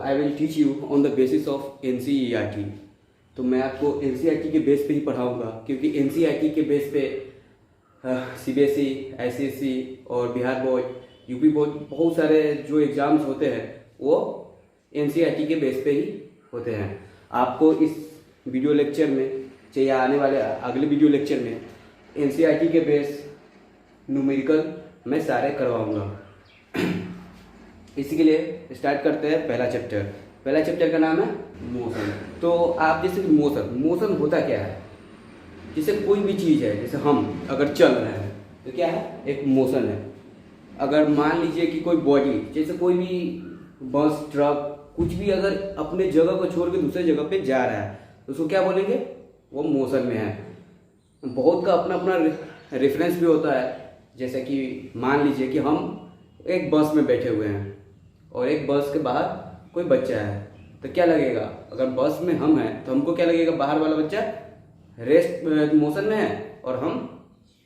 I will teach you on the basis of NCERT। तो मैं आपको NCERT के बेस पे ही पढ़ाऊँगा, क्योंकि NCERT के बेस पे CBSE, ICSE और बिहार बोर्ड, यूपी बोर्ड, बहुत सारे जो एग्ज़ाम्स होते हैं वो NCERT के बेस पे ही होते हैं। आपको इस वीडियो लेक्चर में, चाहे आने वाले अगले वीडियो लेक्चर में, NCERT के बेस न्यूमेरिकल मैं सारे करवाऊँगा। इसी के लिए स्टार्ट करते हैं पहला चैप्टर। पहला चैप्टर का नाम है मोशन। तो आप जैसे मोशन होता क्या है, जैसे कोई भी चीज़ है, जैसे हम अगर चल रहे हैं तो क्या है, एक मोशन है। अगर मान लीजिए कि कोई बॉडी, जैसे कोई भी बस, ट्रक, कुछ भी अगर अपने जगह को छोड़ के दूसरे जगह पे जा रहा है तो उसको क्या बोलेंगे, वो मोशन में है। बहुत का अपना अपना रेफरेंस भी होता है। जैसे कि मान लीजिए कि हम एक बस में बैठे हुए हैं और एक बस के बाहर कोई बच्चा है, तो क्या लगेगा, अगर बस में हम हैं तो हमको क्या लगेगा, बाहर वाला बच्चा रेस्ट मोशन में है और हम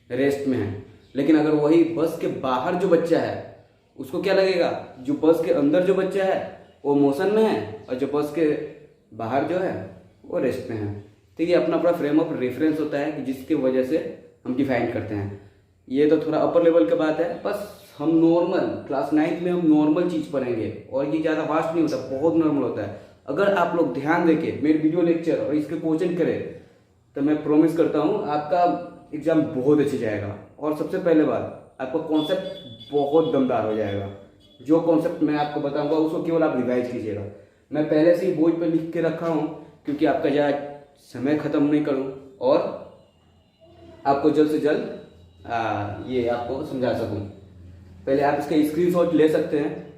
रेस्ट में हैं। लेकिन अगर वही बस के बाहर जो बच्चा है उसको क्या लगेगा, जो बस के अंदर जो बच्चा है वो मोशन में है और जो बस के बाहर जो है वो रेस्ट में है। तो ये अपना अपना फ्रेम ऑफ रेफरेंस होता है कि जिसकी वजह से हम डिफाइन करते हैं। ये तो थोड़ा अपर लेवल की बात है, बस हम नॉर्मल क्लास 9th में हम नॉर्मल चीज़ पढ़ेंगे और ये ज़्यादा वास्ट नहीं होता, बहुत नॉर्मल होता है। अगर आप लोग ध्यान देके मेरे वीडियो लेक्चर और इसके कोचिंग करें तो मैं प्रॉमिस करता हूँ आपका एग्ज़ाम बहुत अच्छे जाएगा। और सबसे पहले बात, आपका कॉन्सेप्ट बहुत दमदार हो जाएगा। जो कॉन्सेप्ट मैं आपको बताऊंगा उसको केवल आप रिवाइज कीजिएगा। मैं पहले से ही बोर्ड पर लिख के रखा हूँ क्योंकि आपका ज़्यादा समय ख़त्म नहीं करूँ और आपको जल्द से जल्द ये आपको समझा सकूँ। पहले आप इसका स्क्रीनशॉट ले सकते हैं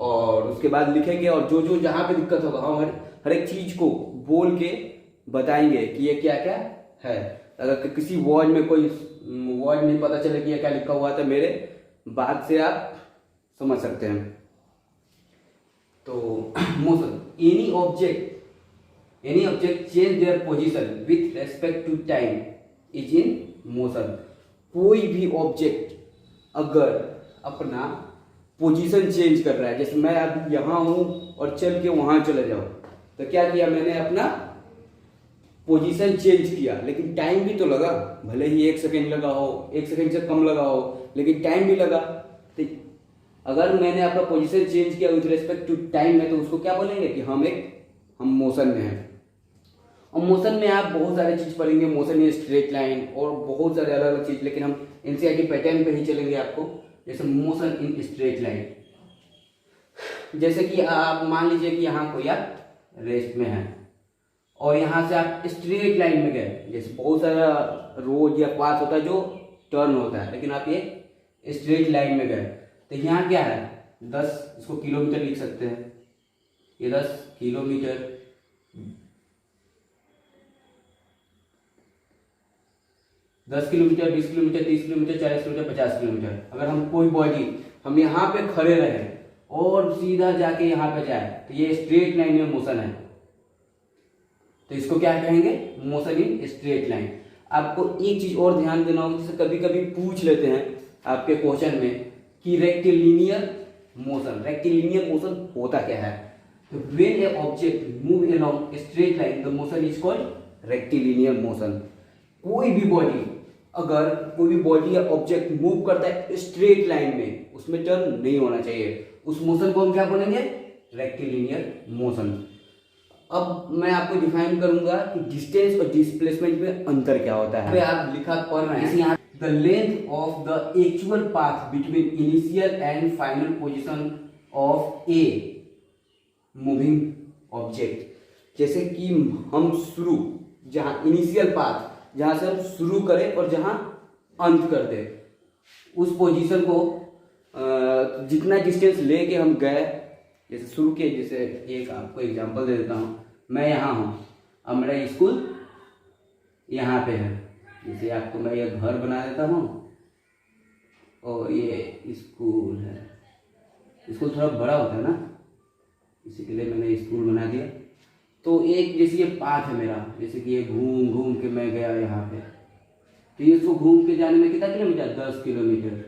और उसके बाद लिखेंगे और जो जो जहाँ पे दिक्कत होगा हम हर एक चीज़ को बोल के बताएंगे कि ये क्या क्या है। अगर किसी वर्ड में कोई वर्ड नहीं पता चले कि ये क्या लिखा हुआ है तो मेरे बात से आप समझ सकते हैं। तो motion, any object change their position with respect to time is in motion. कोई भी ऑब्जेक्ट अगर अपना पोजीशन चेंज कर रहा है, जैसे मैं अब यहाँ हूँ और चल के वहाँ चले जाऊँ, तो क्या किया मैंने, अपना पोजीशन चेंज किया, लेकिन टाइम भी तो लगा। भले ही 1 सेकेंड लगा हो, 1 सेकेंड से कम लगा हो, लेकिन टाइम भी लगा। तो अगर मैंने अपना पोजीशन चेंज किया विथ रिस्पेक्ट टू टाइम में, तो उसको क्या बोलेंगे कि हम मोशन में हैं। और मोशन में आप बहुत सारी चीज़ पढ़ेंगे, मोशन इन स्ट्रेट लाइन और बहुत सारे अलग अलग चीज़, लेकिन हम NCERT पैटर्न पे ही चलेंगे आपको। जैसे मोशन इन स्ट्रेट लाइन, जैसे कि आप मान लीजिए कि यहाँ कोई आप रेस्ट में है और यहाँ से आप स्ट्रेट लाइन में गए। जैसे बहुत सारा रोड या पाथ होता है जो टर्न होता है, लेकिन आप ये स्ट्रेट लाइन में गए, तो यहाँ क्या है, 10, इसको किलोमीटर लिख सकते हैं, ये 10 kilometre, 10 kilometre, 20 kilometre, 30 kilometre, 40 kilometre, 50 kilometre. अगर हम कोई बॉडी हम यहाँ पे खड़े रहे और सीधा जाके यहाँ पे जाए तो ये स्ट्रेट लाइन में मोशन है, तो इसको क्या कहेंगे, मोशन इन स्ट्रेट लाइन। आपको एक चीज और ध्यान देना होगा, जैसे कभी कभी पूछ लेते हैं आपके क्वेश्चन में कि रेक्टिलिनियर मोशन होता क्या है। तो when A object move along straight line the motion is called rectilinear motion. कोई भी बॉडी या ऑब्जेक्ट मूव करता है स्ट्रेट लाइन में, उसमें टर्न नहीं होना चाहिए, उस मोशन को हम क्या बोलेंगे, रेक्टिलिनियर मोशन। अब मैं आपको डिफाइन करूंगा कि डिस्टेंस और डिस्प्लेसमेंट में अंतर क्या होता है। आप लिखा पढ़ रहे हैं यहाँ, the length of the actual path between initial and final position of a moving object. जैसे कि हम शुरू, जहाँ इनिशियल पाथ, जहाँ से हम शुरू करें और जहाँ अंत कर दें, उस पोजीशन को जितना डिस्टेंस लेके हम गए, जैसे शुरू के, जैसे एक आपको एग्जांपल दे देता हूँ, मैं यहाँ हूँ, अब मेरा स्कूल यहाँ पे है। जैसे आपको मैं ये घर बना देता हूँ और ये स्कूल है। स्कूल थोड़ा बड़ा होता है ना, इसी के लिए मैंने स्कूल बना दिया। तो एक जैसे ये पाथ है मेरा, जैसे कि ये घूम घूम के मैं गया यहाँ पे, तो ये इसको घूम के जाने में कितना किलोमीटर, 10 किलोमीटर।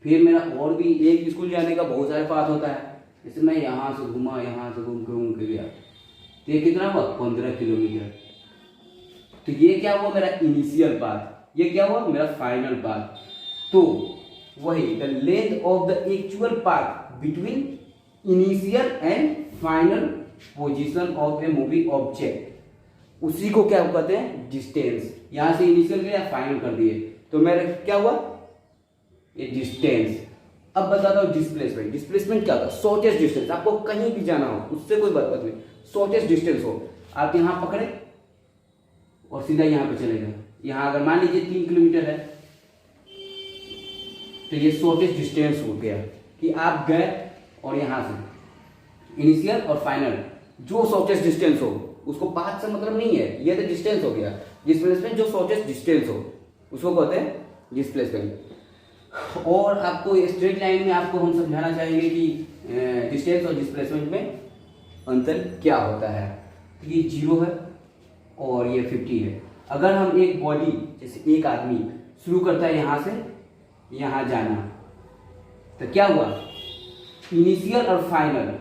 फिर मेरा और भी एक स्कूल जाने का बहुत सारे पाथ होता है, जैसे मैं यहाँ से घूमा, यहाँ से घूम के गया, तो ये कितना हुआ 15 किलोमीटर। तो ये क्या हुआ मेरा इनिशियल पाथ, ये क्या हुआ मेरा फाइनल पाथ। तो वही the length of the actual path between initial and final position of a moving object, उसी को क्या कहते हैं डिस्टेंस। यहां से इनिशियल किया फाइनल कर दिए, तो मेरा क्या हुआ ये डिस्टेंस। अब बताता हूँ डिस्प्लेसमेंट। डिस्प्लेसमेंट क्या होता है, शॉर्टेस्ट डिस्टेंस। आपको कहीं भी जाना हो उससे कोई बात नहीं, शॉर्टेस्ट डिस्टेंस हो, आप यहाँ पकड़े और सीधा यहाँ पे चले गए। यहाँ अगर मान लीजिए 3 किलोमीटर है, तो ये शॉर्टेस्ट डिस्टेंस हो गया कि आप गए और यहाँ से इनिशियल और फाइनल जो शॉर्टेस्ट डिस्टेंस हो, उसको पाथ से मतलब नहीं है, ये तो डिस्टेंस हो गया। डिस्प्लेसमेंट जो शॉर्टेस्ट डिस्टेंस हो उसको कहते हैं डिस्प्लेसमेंट। और आपको स्ट्रेट लाइन में आपको हम समझाना चाहेंगे कि डिस्टेंस और डिस्प्लेसमेंट में अंतर क्या होता है। तो ये 0 है और ये 50 है। अगर हम एक बॉडी, जैसे एक आदमी शुरू करता है यहाँ से यहाँ जाना, तो क्या हुआ इनिशियल और फाइनल,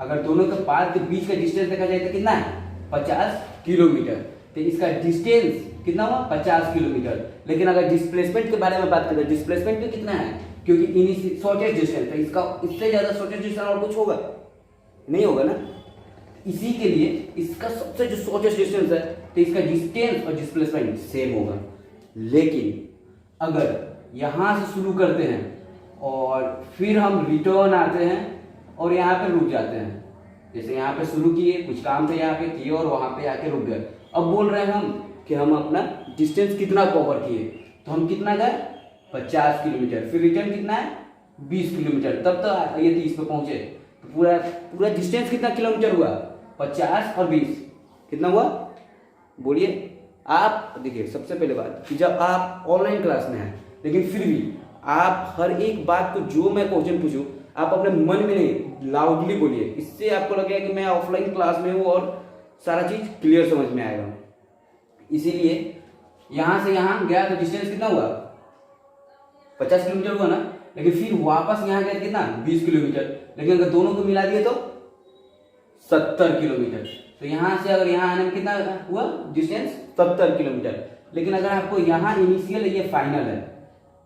अगर दोनों के पाथ के बीच का डिस्टेंस देखा जाए तो कितना है 50 किलोमीटर। तो इसका डिस्टेंस कितना हुआ 50 किलोमीटर। लेकिन अगर डिस्प्लेसमेंट के बारे में बात करें, डिस्प्लेसमेंट तो कितना है, क्योंकि इनिशियल शॉर्टेस्ट डिस्टेंस है, इसका इससे ज्यादा शॉर्टेस्ट डिस्टेंस और कुछ होगा नहीं, होगा ना। इसी के लिए इसका सबसे जो शॉर्टेस्ट डिस्टेंस है, तो इसका डिस्टेंस और डिस्प्लेसमेंट सेम होगा। लेकिन अगर यहां से शुरू करते हैं और फिर हम रिटर्न आते हैं और यहाँ पे रुक जाते हैं, जैसे यहाँ पे शुरू किए, कुछ काम थे यहाँ पे किए और वहां पे आके रुक गए। अब बोल रहे हैं हम कि हम अपना डिस्टेंस कितना कवर किए, तो हम कितना गए 50 किलोमीटर, फिर रिटर्न कितना है 20 किलोमीटर, तब तो ये 30 पे पहुंचे। तो पूरा डिस्टेंस कितना किलोमीटर हुआ 50 और 20 कितना हुआ बोलिए आप। देखिए सबसे पहले बात कि जब आप ऑनलाइन क्लास में हैं, लेकिन फिर भी आप हर एक बात को जो मैं क्वेश्चन पूछूं आप अपने मन में नहीं लाउडली बोलिए, इससे आपको लगेगा कि मैं ऑफलाइन क्लास में हूं और सारा चीज क्लियर समझ में आएगा। इसीलिए यहां से यहां गया तो डिस्टेंस कितना हुआ 50 किलोमीटर हुआ ना, लेकिन फिर वापस यहां गया कितना 20 किलोमीटर, लेकिन अगर दोनों को मिला दिए तो 70 किलोमीटर। तो यहां से अगर यहां आने में कितना हुआ डिस्टेंस 70 किलोमीटर। लेकिन अगर आपको यहां इनिशियल है ये फाइनल है,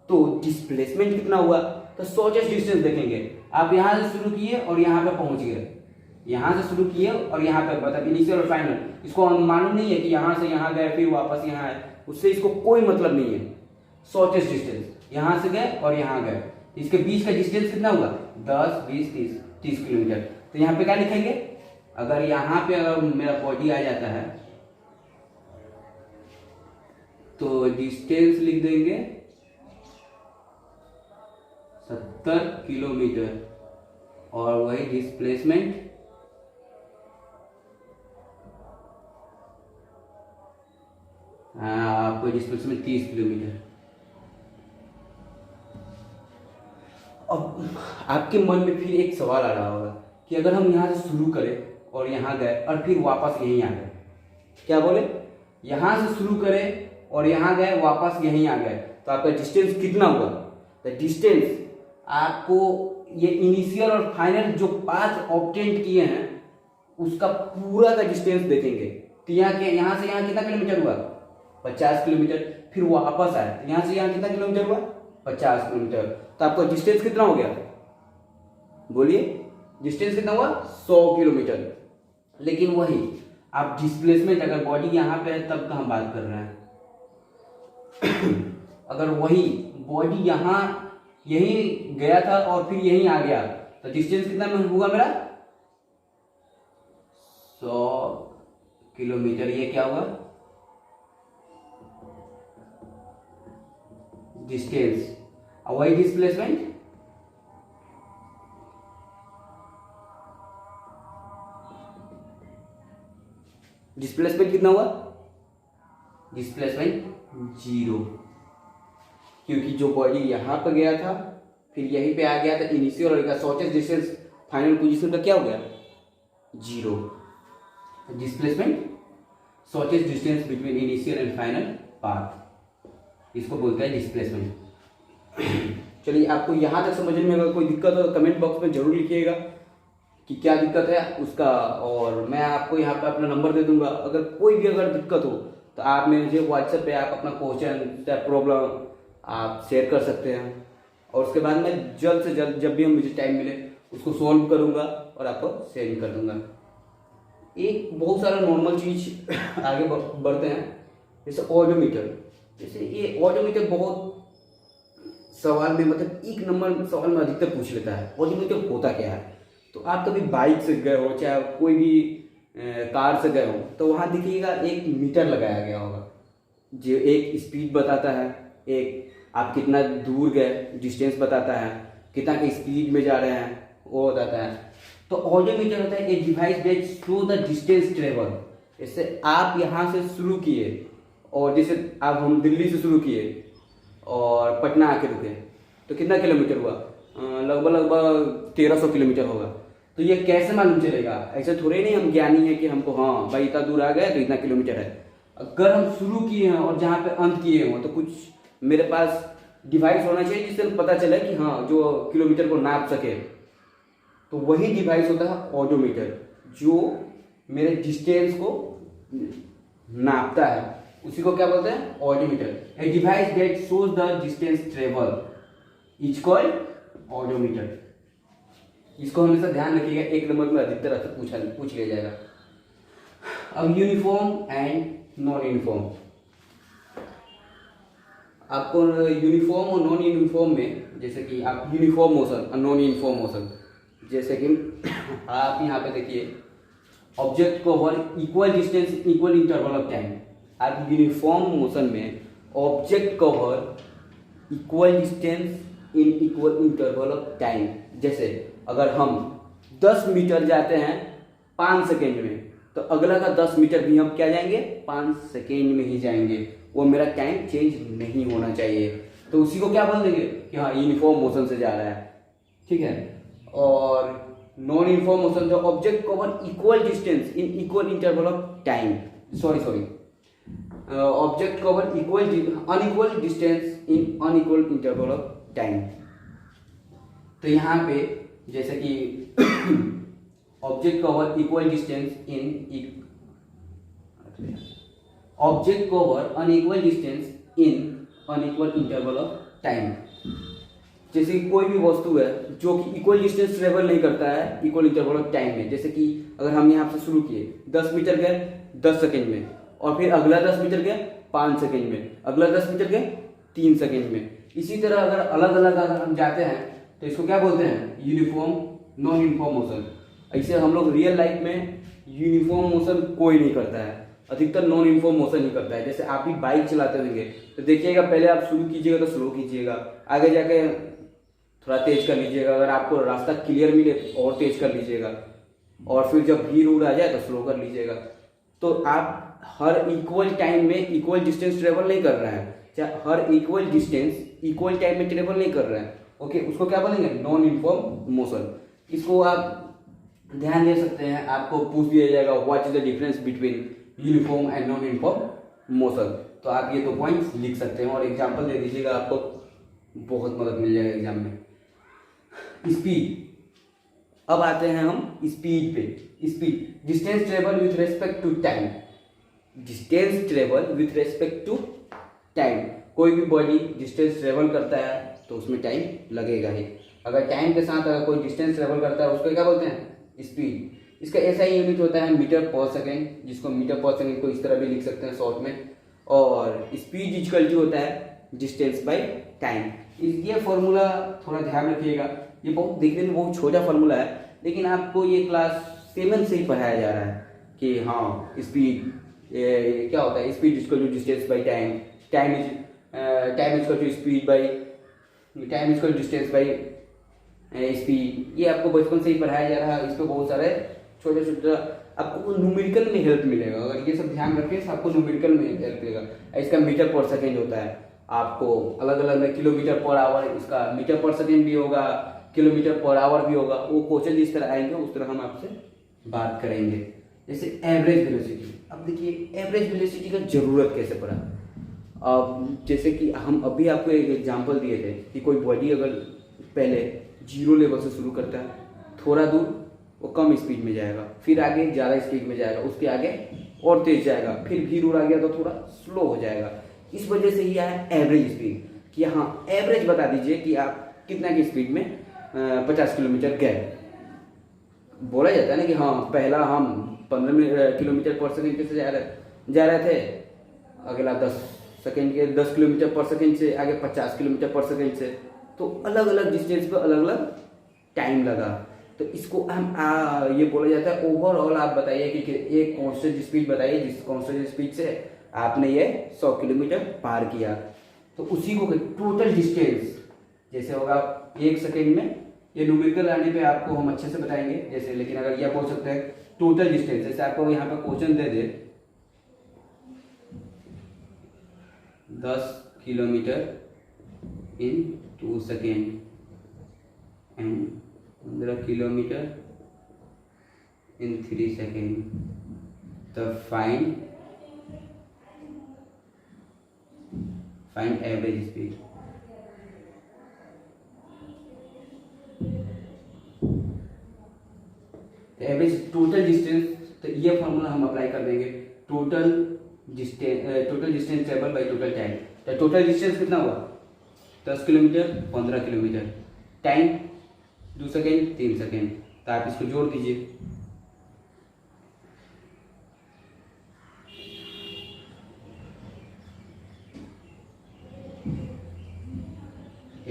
तो डिस्प्लेसमेंट कितना हुआ, तो शॉर्टेस्ट डिस्टेंस देखेंगे। आप यहां से शुरू किए और यहां पे पहुंच गए, यहां से शुरू किए और यहां पे मतलब इनिशियल और फाइनल, इसको मालूम नहीं है कि यहां से यहां गए फिर वापस यहां आए, उससे इसको कोई मतलब नहीं है। शॉर्टेस्ट डिस्टेंस यहां से गए और यहां गए, इसके बीच का डिस्टेंस कितना हुआ 10 20 30 किलोमीटर। तो यहाँ पे क्या लिखेंगे, अगर यहाँ पे अगर मेरा बॉडी आ जाता है तो डिस्टेंस लिख देंगे 70 किलोमीटर और वही डिस्प्लेसमेंट आपको डिस्प्लेसमेंट 30 किलोमीटर। अब आपके मन में फिर एक सवाल आ रहा होगा कि अगर हम यहाँ से शुरू करें और यहाँ गए और फिर वापस यहीं आ गए, क्या बोले यहाँ से शुरू करें और यहाँ गए वापस यहीं आ गए, तो आपका डिस्टेंस कितना हुआ। तो डिस्टेंस आपको ये इनिशियल और फाइनल जो पाथ ऑब्टेंड किए हैं उसका पूरा का डिस्टेंस देखेंगे। तो यहाँ से यहाँ कितना किलोमीटर हुआ 50 किलोमीटर, फिर वापस आए तो यहाँ से यहाँ कितना किलोमीटर हुआ 50 किलोमीटर। तो आपका डिस्टेंस कितना हो गया बोलिए, डिस्टेंस कितना हुआ 100 किलोमीटर। लेकिन वही आप डिस्प्लेसमेंट अगर बॉडी यहाँ पे है तब का हम बात कर रहे हैं अगर वही बॉडी यहाँ यहीं गया था और फिर यहीं आ गया तो डिस्टेंस कितना में हुआ मेरा 100 किलोमीटर। ये क्या हुआ डिस्टेंस, और वही डिस्प्लेसमेंट कितना हुआ डिस्प्लेसमेंट 0, क्योंकि जो बॉडी यहां पर गया था फिर यहीं पे आ गया था इनिशियल और शॉर्टेस्ट डिस्टेंस फाइनल पोजीशन का क्या हो गया 0। Displacement shortest distance between initial and final path, इसको बोलते हैं डिस्प्लेसमेंट। चलिए आपको यहाँ तक समझने में अगर कोई दिक्कत हो तो कमेंट बॉक्स में जरूर लिखिएगा कि क्या दिक्कत है उसका, और मैं आपको यहाँ पे अपना नंबर दे दूंगा। अगर कोई भी अगर दिक्कत हो तो आप मुझे व्हाट्सएप पे आप अपना क्वेश्चन या प्रॉब्लम आप शेयर कर सकते हैं, और उसके बाद मैं जल्द से जल्द जब भी मुझे टाइम मिले उसको सॉल्व करूँगा और आपको शेयर कर दूंगा। एक बहुत सारा नॉर्मल चीज़ आगे बढ़ते हैं, जैसे ऑडियोमीटर। जैसे ये ऑडियोमीटर बहुत सवाल में, मतलब एक नंबर सवाल में अधिकतर पूछ लेता है, ऑडियोमीटर होता क्या है। तो आप कभी बाइक से गए हो, चाहे कोई भी कार से गए हो, तो वहाँ देखिएगा एक मीटर लगाया गया होगा जो एक स्पीड बताता है, एक आप कितना दूर गए डिस्टेंस बताता है, कितना स्पीड में जा रहे हैं वो बताता है। तो ऑडियोमीटर होता है एक device that show the distance travel. जैसे आप यहाँ से शुरू किए, और जैसे अब हम दिल्ली से शुरू किए और पटना आके रुके, तो कितना किलोमीटर हुआ? लगभग 1300 किलोमीटर होगा। तो ये कैसे मालूम चलेगा? ऐसे थोड़े नहीं हम ज्ञानी है कि हमको हाँ भाई इतना दूर आ गए तो इतना किलोमीटर है। अगर हम शुरू किए हैं और जहाँ पे अंत किए हों, तो कुछ मेरे पास डिवाइस होना चाहिए जिससे पता चले कि हाँ जो किलोमीटर को नाप सके। तो वही डिवाइस होता है ऑडियोमीटर, जो मेरे डिस्टेंस को नापता है, उसी को क्या बोलते हैं? Audiometer. A device that shows the distance travel is called audiometer. इसको हमेशा ध्यान रखिएगा, एक नंबर में अधिकतर ऐसा पूछ लिया जाएगा। अब यूनिफॉर्म एंड नॉन यूनिफॉर्म। आपको यूनिफॉर्म और नॉन यूनिफॉर्म में, जैसे कि आप यूनिफॉर्म मोशन और नॉन यूनिफॉर्म मोशन, जैसे कि आप यहाँ पे देखिए object cover equal distance equal interval of time. आप यूनिफॉर्म मोशन में object cover equal distance in equal interval of time. जैसे अगर हम 10 मीटर जाते हैं 5 सेकेंड में, तो अगला का 10 मीटर भी हम क्या जाएंगे? 5 सेकेंड में ही जाएंगे। वो मेरा टाइम चेंज नहीं होना चाहिए। तो उसी को क्या बोल देंगे कि हाँ यूनिफॉर्म मोशन से जा रहा है, ठीक है। और नॉन यूनिफॉर्म मोशन जो object cover equal distance in equal interval of time, object cover equal unequal distance in unequal interval of time. तो यहाँ पे जैसे कि object cover equal distance in object cover unequal distance in unequal interval of time. जैसे कि कोई भी वस्तु है जो कि इक्वल डिस्टेंस ट्रेवल नहीं करता है इक्वल इंटरवल ऑफ टाइम में। जैसे कि अगर हम यहाँ से शुरू किए 10 मीटर गए 10 सेकेंड में, और फिर अगला 10 मीटर गए 5 सेकेंड में, अगला 10 मीटर गए 3 सेकेंड में। इसी तरह अगर अलग अलग अगर हम जाते हैं तो इसको क्या बोलते हैं? Uniform non uniform motion. ऐसे हम लोग रियल लाइफ में यूनिफॉर्म मोशन कोई नहीं करता है, अधिकतर नॉन यूनिफॉर्म मोशन ही करता है। जैसे आप भी बाइक चलाते होंगे तो देखिएगा, पहले आप शुरू कीजिएगा तो स्लो कीजिएगा, आगे जाके थोड़ा तेज कर लीजिएगा, अगर आपको रास्ता क्लियर मिले तो और तेज कर लीजिएगा, और फिर जब भीड़ उड़ आ जाए तो स्लो कर लीजिएगा। तो आप हर इक्वल टाइम में इक्वल डिस्टेंस ट्रेवल नहीं कर रहे हैं, चाहे हर इक्वल डिस्टेंस इक्वल टाइम में ट्रेवल नहीं कर रहे हैं। ओके, उसको क्या बोलेंगे? Non uniform motion. इसको आप ध्यान दे सकते हैं, आपको पूछ दिया जाएगा what is the difference between uniform and non uniform motion. तो आप ये 2 पॉइंट्स लिख सकते हैं और एग्जाम्पल दे दीजिएगा, आपको बहुत मदद मिल जाएगा एग्जाम में। स्पीड। अब आते हैं हम स्पीड पे। Speed distance travel with respect to time. Distance travel with respect to time. कोई भी बॉडी डिस्टेंस ट्रेवल करता है तो उसमें टाइम लगेगा ही। अगर टाइम के साथ अगर कोई डिस्टेंस ट्रेवल करता है उसको क्या बोलते हैं? स्पीड। इसका ऐसा ही यूनिट होता है मीटर पर सेकेंड, जिसको मीटर पर सेकेंड को इस तरह भी लिख सकते हैं शॉर्ट में। और स्पीड इक्वल टू होता है डिस्टेंस बाय टाइम। ये फॉर्मूला थोड़ा ध्यान रखिएगा, ये बहुत देखने में बहुत छोटा फॉर्मूला है, लेकिन आपको ये क्लास 7 से ही पढ़ाया जा रहा है कि हाँ स्पीड क्या होता है? Speed equal to distance by time, time equal to speed by time equal distance by speed. ये आपको बचपन से ही पढ़ाया जा रहा है। इस पर बहुत सारे छोटे छोटे आपको न्यूमेरिकल में हेल्प मिलेगा। अगर ये सब ध्यान रखें तो आपको न्यूमेरिकल में हेल्प मिलेगा। इसका मीटर पर सेकेंड होता है, आपको अलग अलग में किलोमीटर पर आवर, इसका मीटर पर सेकेंड भी होगा, किलोमीटर पर आवर भी होगा। वो क्वेश्चन जिस तरह आएंगे उस तरह हम आपसे बात करेंगे। जैसे एवरेज वेलोसिटी। अब देखिए एवरेज वेलोसिटी का जरूरत कैसे पड़ा। अब जैसे कि हम अभी आपको एक एग्जांपल दिए थे कि कोई बॉडी अगर पहले 0 लेवल से शुरू करता है, थोड़ा दूर वो कम स्पीड में जाएगा, फिर आगे ज़्यादा स्पीड में जाएगा, उसके आगे और तेज जाएगा, फिर भीड़ उड़ आ गया तो थोड़ा स्लो हो जाएगा। इस वजह से ही है एवरेज स्पीड, कि हाँ एवरेज बता दीजिए कि आप कितना की स्पीड में 50 किलोमीटर गए। बोला जाता है ना कि हाँ पहला हम 15 किलोमीटर पर सेकेंड से जा रहे थे, अगला 10 किलोमीटर पर सेकेंड से, आगे 50 किलोमीटर पर सेकेंड से, तो अलग अलग डिस्टेंस पे अलग अलग टाइम लगा। तो इसको हम ये बोला जाता है ओवरऑल आप बताइए कि एक कांस्टेंट स्पीड बताइए जिस कांस्टेंट स्पीड से आपने ये 100 किलोमीटर पार किया, तो उसी को टोटल डिस्टेंस जैसे होगा 1 सेकेंड में। ये न्यूमेरिकल आने पे आपको हम अच्छे से बताएंगे जैसे, लेकिन अगर ये बोल सकते हैं टोटल डिस्टेंस, जैसे आपको यहाँ पे क्वेश्चन दे दे 10 kilometre in 2 second and 15 kilometre in 3 second, तो find average speed. Average total distance, तो ये फॉर्मूला हम अप्लाई कर देंगे, total distance travel by total time. तो टोटल डिस्टेंस कितना हुआ 10 kilometre 15 kilometre, time 2 second 3 second, तो आप इसको जोड़ दीजिए।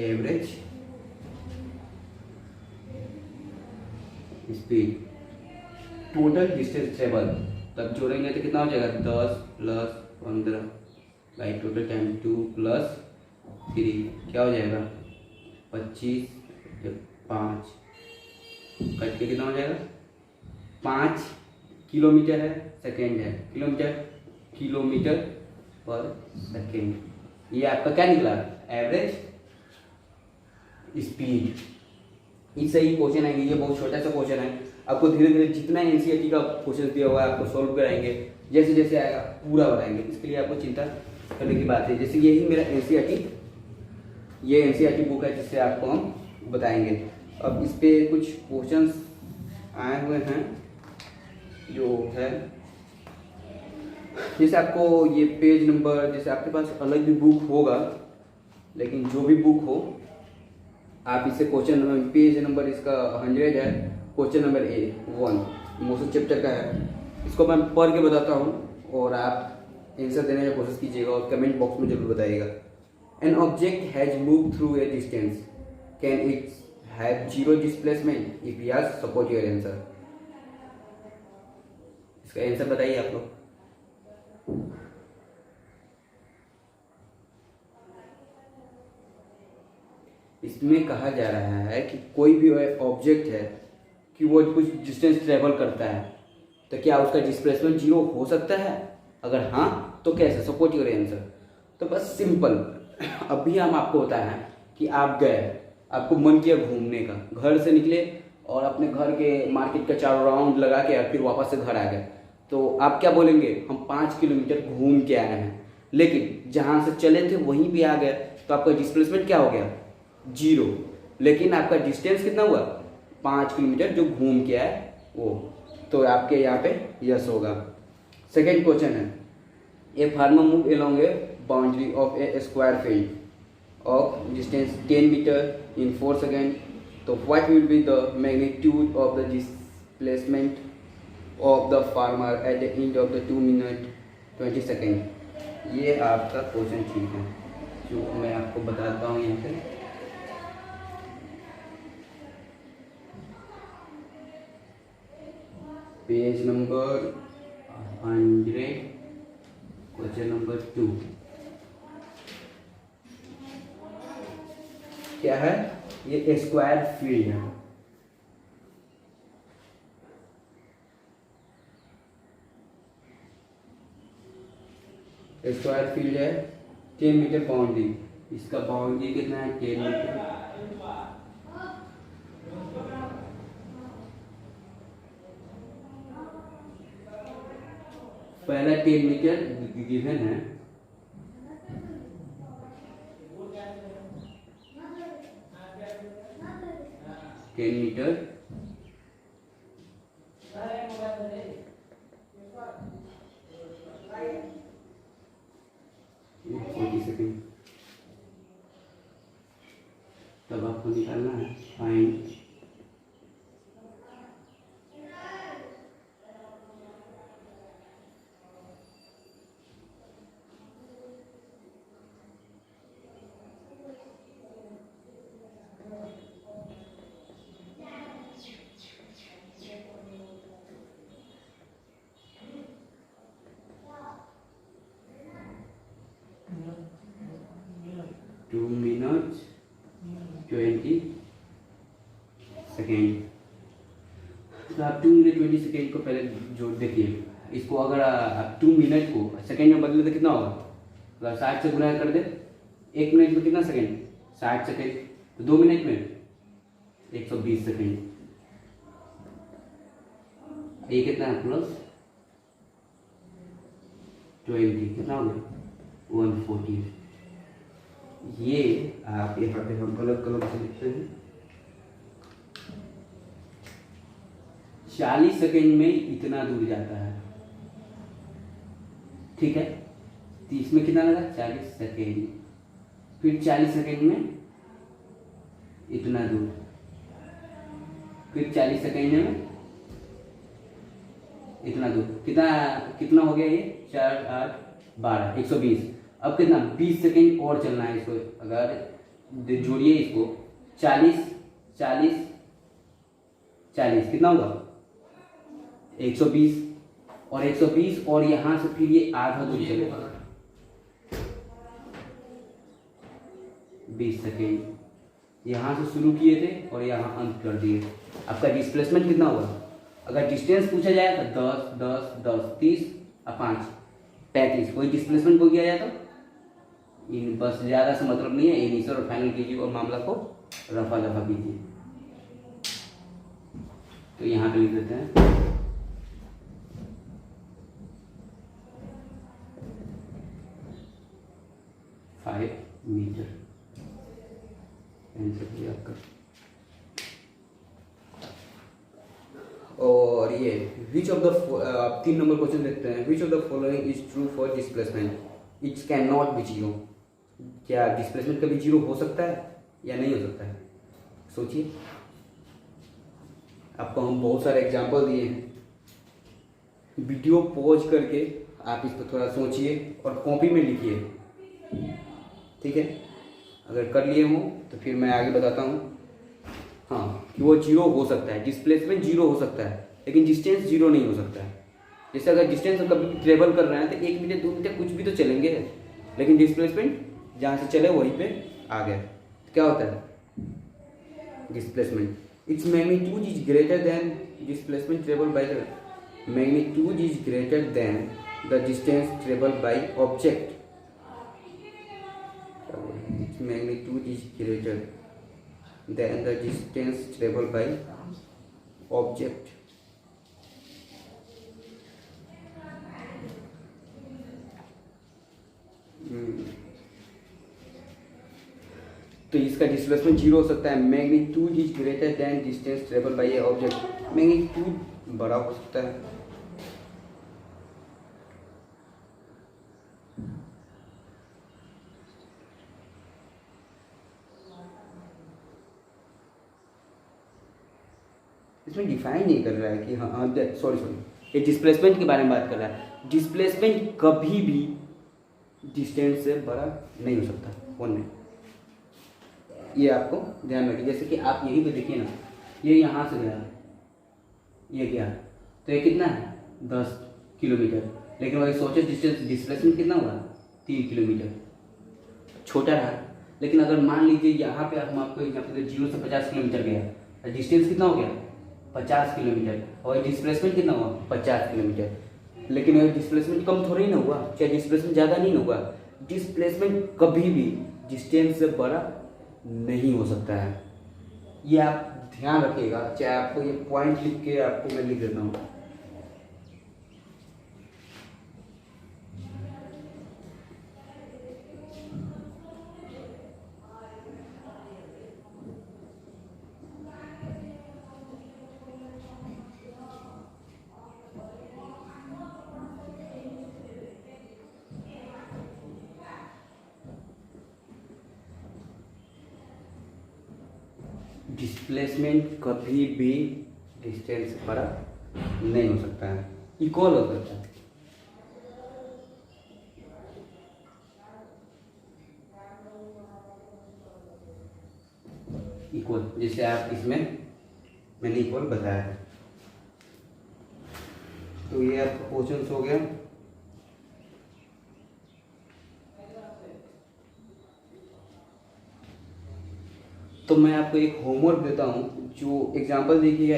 Average speed total distance travel, तब जोड़ेंगे तो कितना हो जाएगा 10 plus 15 by total time 2 plus 3, क्या हो जाएगा 25, 5 कट के कितना हो जाएगा 5 किलोमीटर है, सेकेंड है, किलोमीटर पर सेकेंड। ये आपका क्या निकला एवरेज स्पीड। इससे ही क्वेश्चन आएंगे, ये बहुत छोटा सा क्वेश्चन है, आपको धीरे धीरे जितना एनसीईआरटी का क्वेश्चन दिया हुआ है आपको सॉल्व कराएंगे, जैसे जैसे आएगा पूरा बताएंगे, इसके लिए आपको चिंता करने की बात है। जैसे यही मेरा एनसीईआरटी, ये एनसीईआरटी बुक है जिससे आपको हम बताएंगे। अब इस पे कुछ क्वेश्चंस आए हुए हैं जो है, जैसे आपको ये पेज नंबर, जैसे आपके पास अलग भी बुक होगा, लेकिन जो भी बुक हो आप इससे क्वेश्चन पेज नंबर इसका 100 है, क्वेश्चन नंबर 1 मोशन चैप्टर का है, इसको मैं पढ़ के बताता हूँ और आप आंसर देने की कोशिश कीजिएगा और कमेंट बॉक्स में जरूर बताइएगा। An object has move through a distance, can it have zero displacement if yes support your answer. इसका आंसर बताइए आप लोग। इसमें कहा जा रहा है कि कोई भी ऑब्जेक्ट है कि वो कुछ डिस्टेंस ट्रेवल करता है, तो क्या उसका डिस्प्लेसमेंट जीरो हो सकता है, अगर हाँ तो कैसे, सपोर्ट योर आंसर। तो बस सिंपल, अभी हम आपको बताया है कि आप गए, आपको मन किया घूमने का, घर से निकले और अपने घर के मार्केट का 4 राउंड लगा के फिर वापस से घर आ गए, तो आप क्या बोलेंगे, हम 5 किलोमीटर घूम के आए हैं, लेकिन जहाँ से चले थे वहीं भी आ गए, तो आपका डिस्प्लेसमेंट क्या हो गया 0, लेकिन आपका डिस्टेंस कितना हुआ 5 किलोमीटर जो घूम के आए वो, तो आपके यहाँ पे यस होगा। सेकेंड क्वेश्चन है, a farmer move along a boundary of a square field of distance 10 metre in 4 second, तो what will be the magnitude of the displacement of the farmer at the end of the 2 minute 20 second. ये आपका question ठीक है, जो मैं आपको बताता हूँ यहाँ पे। पेज नंबर 100, क्वेश्चन नंबर 2 क्या है, ये स्क्वायर फील्ड है, स्क्वायर फील्ड है 10 मीटर बाउंड्री, इसका बाउंड्री कितना है 10 मीटर, पहला 10 मीटर गिवन है, मीटर आपको निकालना है फाइंड टू मिनट 20 सेकेंड। तो आप 2 मिनट 20 सेकेंड को पहले जोड़ देखिए। इसको अगर आप 2 मिनट को सेकेंड में बदले तो कितना होगा? अगर 60 से गुणा कर दे, 1 मिनट में कितना सेकेंड? 60 सेकेंड। तो 2 मिनट में 120 सेकेंड। ये कितना है? प्लस 20 कितना हो गया? 140। ये आप यहाँ पे हम गलत कलम से लिखते हैं। 40 सेकेंड में इतना दूर जाता है, ठीक है। तो इसमें कितना लगा? 40 सेकेंड। फिर 40 सेकेंड में इतना दूर, फिर 40 सेकेंड में इतना दूर। कितना कितना हो गया ये? 4 8 12 120। अब कितना? 20 सेकेंड और चलना है इसको। अगर जोड़िए इसको 40 40 40 कितना होगा? 120 और 120 और यहाँ से फिर ये आधा दूर चलेगा 20 सेकेंड। यहाँ से शुरू किए थे और यहाँ अंत कर दिए। आपका डिस्प्लेसमेंट कितना होगा? अगर डिस्टेंस पूछा जाए तो 10 10 10 30 और 5 35। कोई डिस्प्लेसमेंट को किया जाए तो इन बस ज़्यादा से मतलब नहीं है। इनिशियल और फाइनल कीजिए और मामला को रफा दफा कीजिए। तो यहाँ पे लिख देते हैं 5 मीटर। आंसर आपका। और ये which of the 3 number question देखते हैं। Which of the following is true for displacement? It's can not be zero. क्या डिस्प्लेसमेंट कभी जीरो हो सकता है या नहीं हो सकता है? सोचिए। आपको हम बहुत सारे एग्जाम्पल दिए हैं। वीडियो पॉज करके आप इस पर थोड़ा सोचिए और कॉपी में लिखिए, ठीक है। अगर कर लिए हों तो फिर मैं आगे बताता हूँ। हाँ, कि वो जीरो हो सकता है, डिस्प्लेसमेंट जीरो हो सकता है, लेकिन डिस्टेंस जीरो नहीं हो सकता है। जैसे अगर डिस्टेंस कभी ट्रेवल कर रहे हैं तो 1 मीटर 2 मीटर कुछ भी तो चलेंगे, लेकिन डिस्प्लेसमेंट जहाँ से चले वहीं पे आ गए। तो क्या होता है displacement? Its magnitude is greater than displacement travel by the magnitude is greater than the distance travel by object. Its magnitude is greater than the distance travel by object. तो इसका डिस्प्लेसमेंट जीरो हो सकता है। Magnitude is greater than distance travel bye A object. Magnitude बड़ा हो सकता है। इसमें डिफाइन नहीं कर रहा है कि हाँ सॉरी ये डिस्प्लेसमेंट के बारे में बात कर रहा है। डिस्प्लेसमेंट कभी भी डिस्टेंस से बड़ा नहीं हो सकता फोन में। ये आपको ध्यान रखिए। जैसे कि आप यहीं पे देखिए ना, ये यहाँ से गया, ये गया, तो ये कितना है 10 किलोमीटर, लेकिन वही सोचे डिस्प्लेसमेंट कितना हुआ 3 किलोमीटर, छोटा रहा। लेकिन अगर मान लीजिए यहाँ पे हम आपको यहाँ पे 0 से 50 किलोमीटर गया, तो डिस्टेंस कितना हो गया 50 किलोमीटर, और डिस्प्लेसमेंट कितना हुआ 50 किलोमीटर। लेकिन अगर डिस्प्लेसमेंट कम थोड़ी ना हुआ, चाहे डिस्प्लेसमेंट ज़्यादा नहीं ना हुआ। डिस्प्लेसमेंट कभी भी डिस्टेंस से बड़ा नहीं हो सकता है। ये आप ध्यान रखिएगा। चाहे आपको ये पॉइंट लिख के आपको मैं लिख देता हूँ। डिस्प्लेसमेंट कभी भी डिस्टेंस से बड़ा नहीं हो सकता है, इक्वल हो सकता है। इक्वल, जैसे आप इसमें मैंने इक्वल बताया है। तो ये आपका क्वेश्चन हो गया। तो मैं आपको एक होमवर्क देता हूँ, जो एग्जांपल देखिएगा,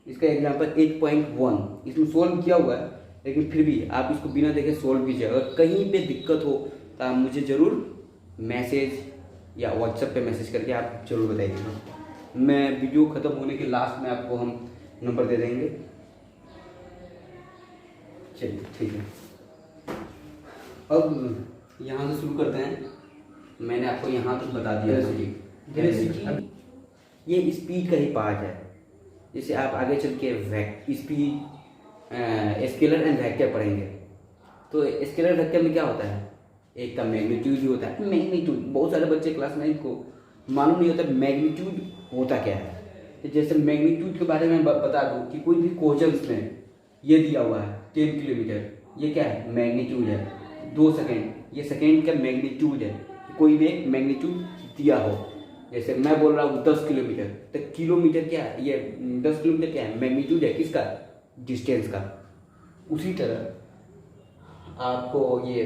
इसका एग्जांपल 8.1 इसमें सोल्व किया हुआ है, लेकिन फिर भी आप इसको बिना देखे सोल्व कीजिए। अगर कहीं पे दिक्कत हो तो आप मुझे ज़रूर मैसेज या व्हाट्सएप पे मैसेज करके आप जरूर बताइएगा। मैं वीडियो ख़त्म होने के लास्ट में आपको हम नंबर दे देंगे। चलिए ठीक है, अब यहाँ से शुरू करते हैं। मैंने आपको यहाँ तक बता दिया वेलोसिटी, ये स्पीड का ही पार्ट है। जैसे आप आगे चल के स्पीड, स्केलर एंड वेक्टर पढ़ेंगे, तो स्केलर वेक्टर में क्या होता है, एक का मैग्नीट्यूड ही होता है। मैग्नीट्यूड बहुत सारे बच्चे क्लास 9 को मालूम नहीं होता मैग्नीट्यूड होता क्या है। तो जैसे मैग्नीट्यूड के बारे में बता दूं कि कोई भी क्वेश्चंस में ये दिया हुआ है 10 किलोमीटर, ये क्या है, मैग्नीट्यूड है। 2 सेकेंड, ये सेकेंड का मैग्नीट्यूड है। कोई भी एक मैग्नीट्यूड दिया हो, जैसे मैं बोल रहा हूँ 10 किलोमीटर, तो किलोमीटर क्या है, ये 10 किलोमीटर क्या है, मैग्नीट्यूड है किसका, डिस्टेंस का। उसी तरह आपको ये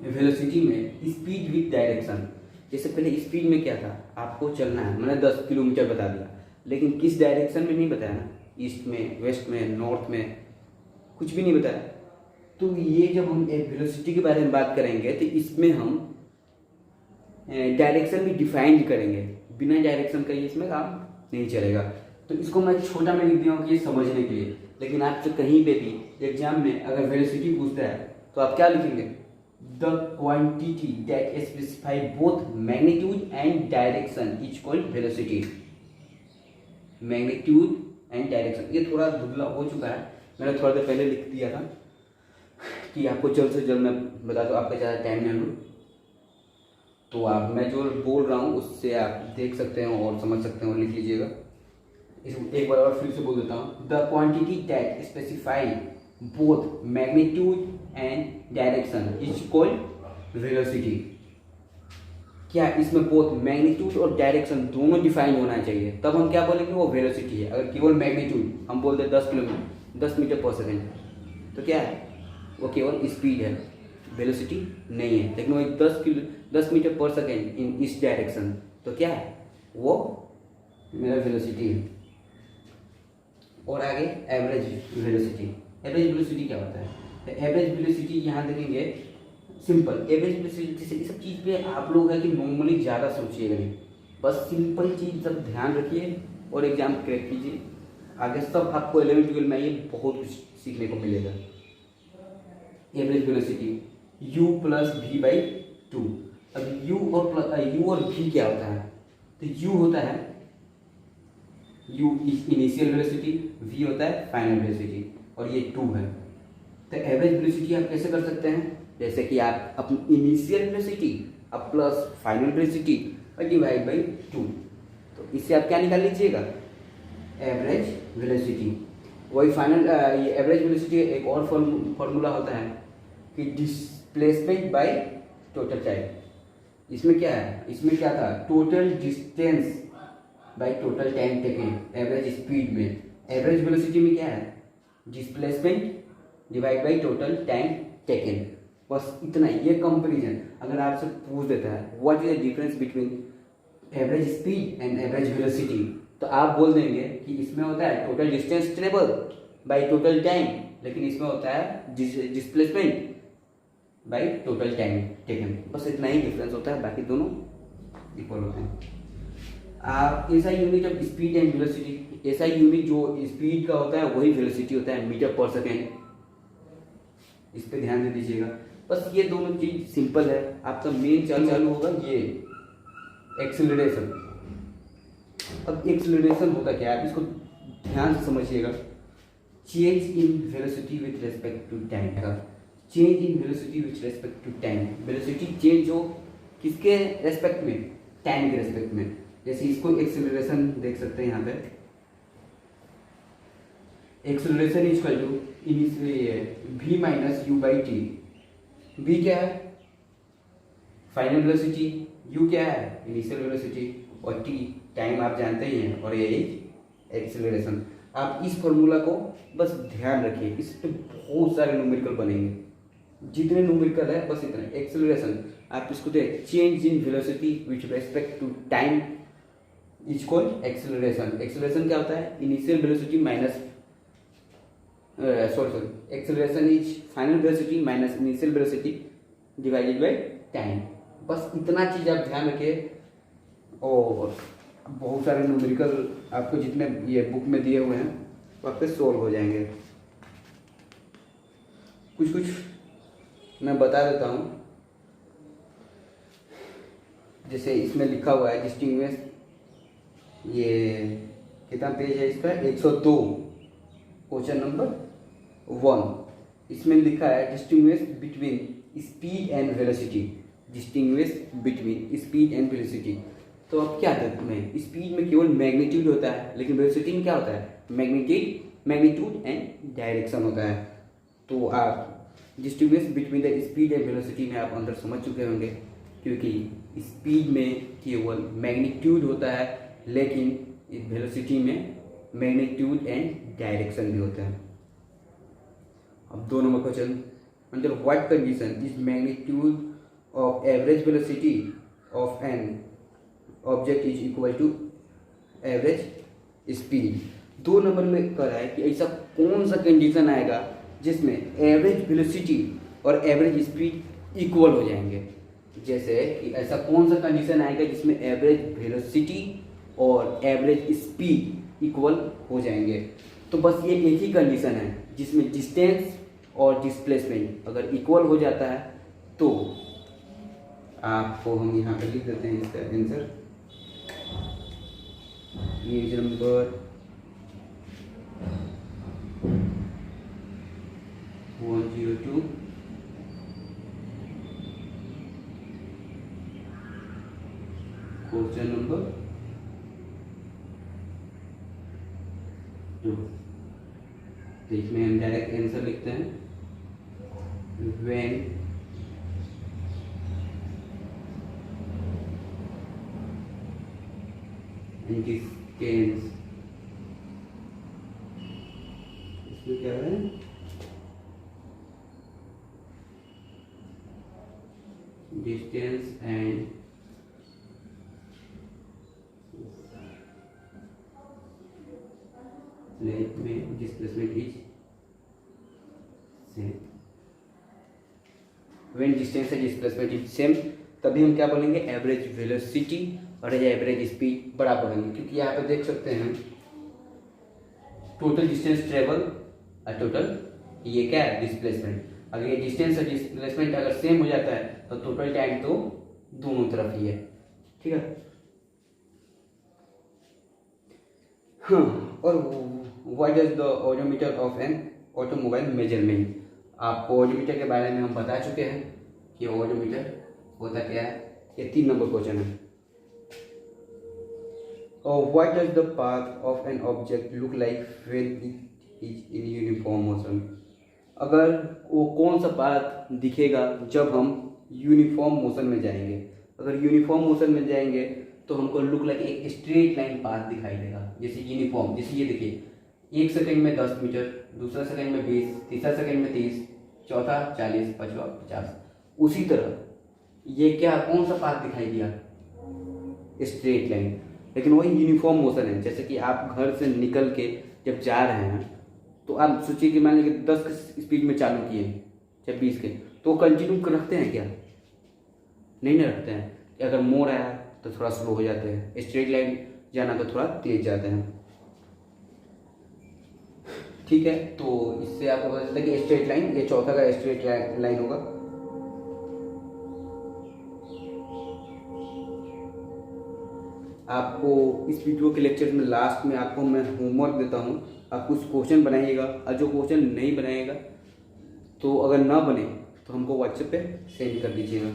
वेलोसिटी में स्पीड विथ डायरेक्शन, जैसे पहले स्पीड में क्या था, आपको चलना है, मैंने 10 किलोमीटर बता दिया, लेकिन किस डायरेक्शन में नहीं बताया ना, ईस्ट में, वेस्ट में, नॉर्थ में, कुछ भी नहीं बताया। तो ये जब हम एक वेलोसिटी के बारे में बात करेंगे तो इसमें हम डायरेक्शन भी डिफाइन करेंगे, बिना डायरेक्शन का ये इसमें काम नहीं चलेगा। तो इसको मैं छोटा में लिख दिया हूँ कि ये समझने के लिए, लेकिन आपसे कहीं पे भी एग्जाम में अगर वेलोसिटी पूछता है तो आप क्या लिखेंगे, the quantity that specify both magnitude and direction is called velocity. Magnitude and direction, ये थोड़ा धुंधला हो चुका है, मैंने थोड़ा देर पहले लिख दिया था कि आपको जल्द से जल्द मैं बता दूँ, आपका ज़्यादा टाइम नहीं लूँ। तो आप, मैं जो बोल रहा हूँ उससे आप देख सकते हैं और समझ सकते हैं और लिख लीजिएगा। इसको एक बार और फिर से बोल देता हूँ, the quantity that specify both magnitude and direction is called velocity. क्या इसमें बोथ मैग्नीट्यूड और डायरेक्शन दोनों डिफाइन होना चाहिए, तब हम क्या बोलेंगे, वो वेलोसिटी है। अगर केवल मैग्नीट्यूड हम बोल दें 10 किलोमीटर 10 मीटर पर सेकेंड, तो क्या है, वो केवल स्पीड है, वेलोसिटी नहीं है। लेकिन वो 10 मीटर पर सेकेंड इन इस डायरेक्शन, तो क्या है, वो मेरा वेलोसिटी है। और आगे एवरेज वेलोसिटी। एवरेज वेलोसिटी क्या होता है, तो एवरेज वेलोसिटी यहाँ देखेंगे, सिंपल एवरेज वेलोसिटी, जैसे ये सब चीज़ पे आप लोग है कि नॉर्मली ज़्यादा सोचिएगा नहीं, बस सिंपल चीज़ सब ध्यान रखिए और एग्जाम क्रैक कीजिए। आगे सब आपको 11वीं 12वीं में ये बहुत कुछ सीखने को मिलेगा। Average velocity u plus v by 2। अब u और v क्या होता है, तो u होता है, u इनिशियल वेलोसिटी, v होता है फाइनल वेलोसिटी, और ये 2 है। तो एवरेज वेलोसिटी आप कैसे कर सकते हैं, जैसे कि आप अपनी इनिशियल वेलोसिटी अब प्लस फाइनल वेलोसिटी और डिवाइड बाई 2, तो इससे आप क्या निकाल लीजिएगा, एवरेज वेलोसिटी। वही फाइनल एवरेज वेलोसिटी एक और फॉर्मूला होता है कि डिस्प्लेसमेंट बाय टोटल टाइम। इसमें क्या है, इसमें क्या था, total distance by total time taken. Average speed में, एवरेज वेलोसिटी में क्या है, displacement divide by total time taken. बस इतना ही, ये कंपैरिजन अगर आपसे पूछ देता है what is the difference between average speed and average velocity, तो आप बोल देंगे कि इसमें होता है total distance travel by total time, लेकिन इसमें होता है displacement bye total time taken. बस इतना ही डिफरेंस होता है, बाकी दोनों इक्वल होते हैं। आप ऐसा unit of speed and velocity, ऐसा यूनिट जो स्पीड का होता है वही वेलोसिटी होता है, मीटर पर सेकेंड। इस पे ध्यान दे दीजिएगा। बस ये दोनों चीज सिंपल है। आपका मेन चालू होगा ये एक्सेलरेशन। अब एक्सेलरेशन होता क्या है, आप इसको ध्यान से समझिएगा। Change in velocity with respect to time का, change in velocity with respect to time. Velocity change हो किसके रेस्पेक्ट में, टाइम के रेस्पेक्ट में। जैसे इसको एक्सेलरेशन देख सकते हैं यहाँ पे, acceleration is equal to v minus u by t. v क्या है? फाइनल वेलोसिटी, u क्या है? इनिशियल वेलोसिटी, और t टाइम आप जानते ही हैं, और ये एक्सेलरेशन। आप इस फॉर्मूला को बस ध्यान रखिए, इस पे बहुत सारे न्यूमेरिकल बनेंगे, जितने न्यूमेरिकल है बस इतने। एक्सेलरेशन आप इसको देख, change in velocity with respect to time is called acceleration. Acceleration क्या होता है? Initial velocity minus acceleration is final velocity minus initial velocity divided by time. बस इतना चीज आप ध्यान रखिए, और बहुत सारे न्यूमेरिकल आपको जितने ये बुक में दिए हुए हैं वो आपके सोल्व हो जाएंगे। कुछ कुछ मैं बता देता हूँ, जैसे इसमें लिखा हुआ है डिस्टिंग्विश, ये कितना पेज है इसका? 102, क्वेश्चन नंबर 1। इसमें लिखा है distinguish between speed and velocity. Distinguish between speed and velocity. तो अब क्या करते हैं, स्पीड में केवल मैग्नीट्यूड होता है, लेकिन वेलोसिटी में क्या होता है? मैग्नीट्यूड एंड डायरेक्शन होता है। तो आप distinguish between the speed and velocity में आप अंदर समझ चुके होंगे, क्योंकि स्पीड में केवल मैग्नीट्यूड होता है, लेकिन वेलोसिटी में मैग्नीट्यूड एंड डायरेक्शन भी होता है। अब 2 number question, under what condition is magnitude of average velocity of an object is equal to average speed. 2 number में कह रहा है कि ऐसा कौन सा कंडीशन आएगा जिसमें एवरेज वेलोसिटी और एवरेज स्पीड इक्वल हो जाएंगे। जैसे कि ऐसा कौन सा कंडीशन आएगा जिसमें एवरेज वेलोसिटी और एवरेज स्पीड इक्वल हो जाएंगे। तो बस ये एक ही कंडीशन है जिसमें डिस्टेंस और डिस्प्लेसमेंट अगर इक्वल हो जाता है, तो आपको हम यहाँ पे लिख देते हैं इसका answer. Page number 102, question number 2। तो इसमें हम डायरेक्ट आंसर लिखते हैं, व्हेन डिस्टेंस, इसमें क्या है? डिस्टेंस एंड लेंथ में displacement is same. When distance and displacement is same, तभी हम क्या बोलेंगे? एवरेज वेलोसिटी और एवरेज स्पीड बराबर होंगे। क्योंकि यहाँ पे देख सकते हैं टोटल डिस्टेंस ट्रेवल और टोटल ये क्या है? डिस्प्लेसमेंट। अगर ये डिस्टेंस और डिस्प्लेसमेंट अगर सेम हो जाता है तो टोटल टाइम तो दोनों तरफ ही है। ठीक है। हाँ, और what is the odometer of an automobile measurement. आपको ओडोमीटर के बारे में हम बता चुके हैं कि ओडोमीटर होता क्या है। ये 3 नंबर क्वेश्चन है। और what does the path of an object look like when it is in uniform motion. अगर वो कौन सा पाथ दिखेगा जब हम यूनिफॉर्म मोशन में जाएंगे। अगर यूनिफॉर्म मोशन में जाएंगे तो हमको लुक लाइक एक स्ट्रेट लाइन पाथ दिखाई देगा। जैसे यूनिफॉर्म, जैसे ये देखिए, 1 सेकंड में 10 मीटर, दूसरा सेकंड में 20, तीसरा सेकंड में 30, चौथा 40, पांचवा 50। उसी तरह ये क्या, कौन सा पाथ दिखाई दिया? Straight line. लेकिन वही यूनिफॉर्म मोशन है। जैसे कि आप घर से निकल के जब जा रहे हैं तो आप सोचिए कि मान लीजिए 10 की स्पीड में चालू किए या 20 के, तो कंटिन्यू रखते हैं क्या? नहीं ना रखते हैं। अगर मोड़ आया तो थोड़ा स्लो हो जाते हैं, स्ट्रेट लाइन जाना तो थोड़ा तेज जाते हैं। ठीक है, तो इससे आपको पता चलता है कि स्ट्रेट लाइन, ये चौथा का स्ट्रेट लाइन होगा। आपको इस वीडियो के लेक्चर में लास्ट में आपको मैं होमवर्क देता हूँ, आप कुछ क्वेश्चन बनाइएगा, और जो क्वेश्चन नहीं बनाएगा तो अगर ना बने तो हमको व्हाट्सएप पे सेंड कर दीजिएगा।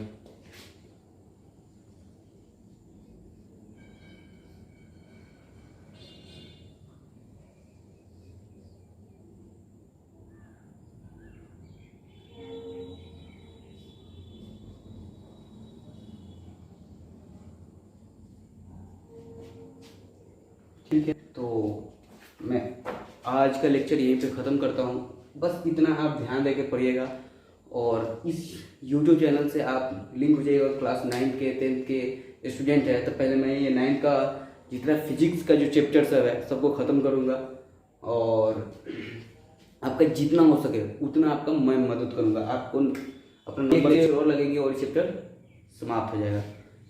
ठीक है, तो मैं आज का लेक्चर यहीं पे ख़त्म करता हूँ। बस इतना आप ध्यान देके पढ़िएगा और इस YouTube चैनल से आप लिंक हो जाइएगा। क्लास 9 के 10th के स्टूडेंट है तो पहले मैं ये 9 का जितना फिजिक्स का जो चैप्टर सब है सबको ख़त्म करूँगा और आपका जितना हो सके उतना आपका मैं मदद करूँगा। आपको अपना नंबर और लगेंगे और चैप्टर समाप्त हो जाएगा।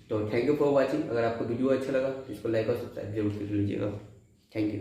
तो थैंक यू फॉर वॉचिंग। अगर आपको वीडियो अच्छा लगा तो इसको लाइक और सब्सक्राइब जरूर कर लीजिएगा। Thank you.